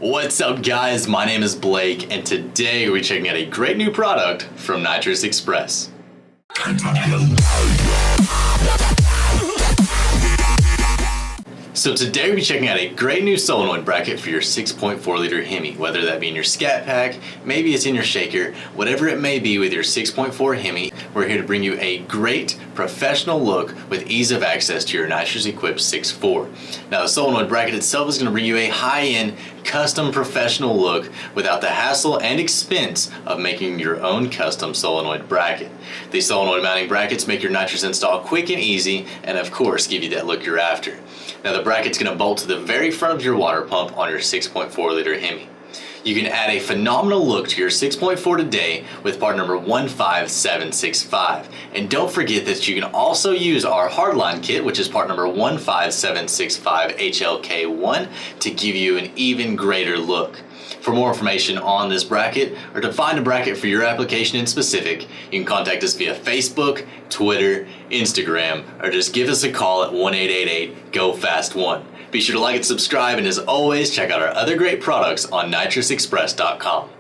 What's up guys, my name is Blake and today we're checking out a great new product from Nitrous Express. So today we'll be checking out a great new solenoid bracket for your 6.4 liter Hemi, whether that be in your scat pack, maybe it's in your shaker, whatever it may be with your 6.4 Hemi, we're here to bring you a great professional look with ease of access to your Nitrous equipped 6.4. Now the solenoid bracket itself is going to bring you a high-end custom professional look without the hassle and expense of making your own custom solenoid bracket. These solenoid mounting brackets make your Nitrous install quick and easy and of course give you that look you're after. Now the bracket's going to bolt to the very front of your water pump on your 6.4 liter Hemi. You can add a phenomenal look to your 6.4 today with part number 15765. And don't forget that you can also use our hardline kit, which is part number 15765 HLK1, to give you an even greater look. For more information on this bracket or to find a bracket for your application in specific, you can contact us via Facebook, Twitter, Instagram, or just give us a call at 1-888-GO-FAST-1. Be sure to like and subscribe, and as always, check out our other great products on nitrousexpress.com.